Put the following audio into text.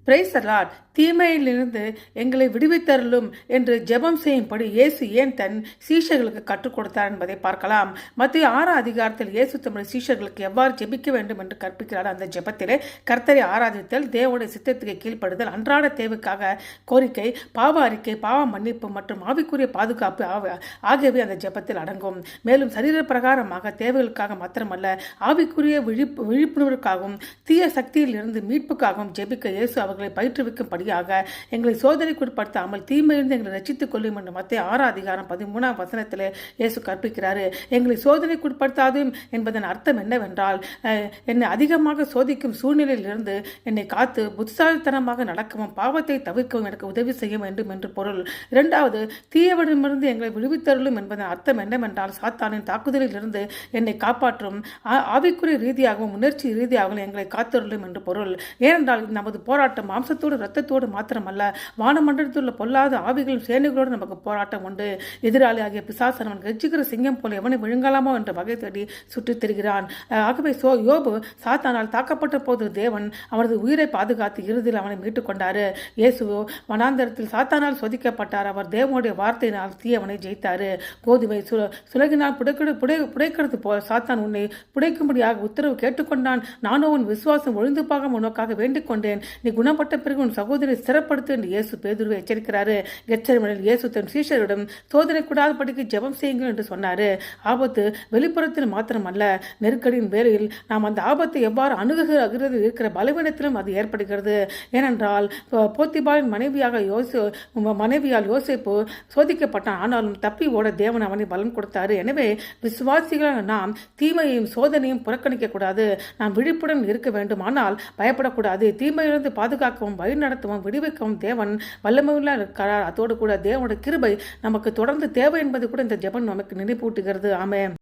Praise the Lord. தீமையிலிருந்து எங்களை விடுவித்தருளும் என்று ஜெபம் செய்யும்படி இயேசு ஏன் தன் சீஷர்களுக்கு கற்றுக் கொடுத்தார் என்பதை பார்க்கலாம். மத்திய 6 அதிகாரத்தில் இயேசு தம்முடைய சீஷர்களுக்கு எவ்வாறு ஜெபிக்க வேண்டும் என்று கற்பிக்கிறார். அந்த ஜெபத்திலே கர்த்தரை ஆராதித்தல், தேவனுடைய சித்தத்துக்கு கீழ்ப்படுதல், அன்றாட தேவைக்காக கோரிக்கை, பாவ அறிக்கை, பாவ மன்னிப்பு மற்றும் ஆவிக்குரிய பாதுகாப்பு ஆகியவை அந்த ஜெபத்தில் அடங்கும். மேலும் சரீர பிரகாரமாக தேவைகளுக்காக மாத்திரமல்ல, ஆவிக்குரிய விழிப்புணர்வுக்காகவும் தீய சக்தியில் இருந்து மீட்புக்காகவும் ஜெபிக்க இயேசு அவர்களை பயிற்றுவிக்கும்படியாக எங்களை சோதனைக்குட்படுத்தாமல் தீமையிலிருந்து எங்களை ரட்சித்துக் கொள்ளும் என்று மத்திய 6 அதிகாரம் 13ஆம் வசனத்திலே இயேசு கற்பிக்கிறாரு. எங்களை சோதனைக்குட்படுத்தாது என்பதன் அர்த்தம் என்னவென்றால், என்னை அதிகமாக சோதிக்கும் சூழ்நிலையில் இருந்து என்னை காத்து புத்திசாலித்தனமாக நடக்கவும் பாவத்தை தவிர்க்கவும் எனக்கு உதவி செய்ய வேண்டும் என்று பொருள். இரண்டாவது, தீயவனிடமிருந்து எங்களை விடுவித்தருளும் என்பதன் அர்த்தம் என்னவென்றால், சாத்தானின் தாக்குதலில் இருந்து என்னை காப்பாற்றும் ஆவிக்குரிய ரீதியாகவும் உணர்ச்சி ரீதியாகவும் எங்களை காத்தருளும் என்று பொருள். ஏனென்றால் நமது போராட்டம் மாம்சத்தோடு இரத்தத்தோடு மாத்திரமல்ல, வானமண்டலத்தில் உள்ள பொல்லாத ஆவிகளும் சேனைகளோடு நமக்கு போராட்டம் உண்டு. எதிராளி ஆகிய பிசாசன் அவன் கெச்சிக்கிற சிங்கம் போல எவனை விழுங்கலாமோ என்ற வகை தேடி சுற்றித் திரிகிறான். ஆகவே யோபு சாத்தானால் தாக்கப்பட்ட போது தேவன் அவனது உயிரை பாதுகாத்து இறுதியில் அவனை மீட்டுக் கொண்டாரு. இயேசு வனாந்தரத்தில் சாத்தானால் சோதிக்கப்பட்டார். அவர் தேவனுடைய வார்த்தையினால் தீயவனை ஜெயித்தாரு. கோதுமை சுலகினால் புடைக்கிறது போல சாத்தான் உன்னை புடைக்கும்படியாக உத்தரவு கேட்டுக்கொண்டான். நானும் உன் விசுவாசம் ஒழுந்து பாகம் உனக்காக வேண்டிக் கொண்டேன். நீ குணப்பட்ட பிறகு உன் சகோதரி சிறப்படுத்து என்று இயேசு பேதுருவை எச்சரிக்கிறாரு. கெத்செமனேயில் இயேசு தன் சீஷரிடம் சோதனை கூடாதபடிக்கு ஜெபம் செய்யுங்கள் என்று சொன்னாரு. ஆபத்து வெளிப்புறத்தில் மாத்திரமல்ல, நெருக்கடியின் வேளையில் நாம் அந்த ஆபத்தை எவ்வாறு அணுகுகிறது இருக்கிற பலவீனத்திலும் அது ஏற்படுகிறது. ஏனென்றால் போத்திபாலின் மனைவியால் யோசேப்பு சோதிக்கப்பட்டான். ஆனாலும் தப்பி ஓட தேவன் அவனை பலம் கொடுத்தாரு. எனவே விசுவாசிகளான நாம் தீமையையும் சோதனையும் புறக்கணிக்க கூடாது. நாம் விழிப்புடன் இருக்க வேண்டும், ஆனால் பயப்படக்கூடாது. தீமையிலிருந்து பாதுகாக்கவும் வழி நடத்தவும் விடுவிக்கவும் தேவன் வல்லமையுள்ள இருக்கிறார். அதோடு கூட தேவனுடைய கிருபை நமக்கு தொடர்ந்து தேவை என்பது கூட இந்த ஜெபம் நமக்கு நினைப்பூட்டுகிறது. ஆமென்.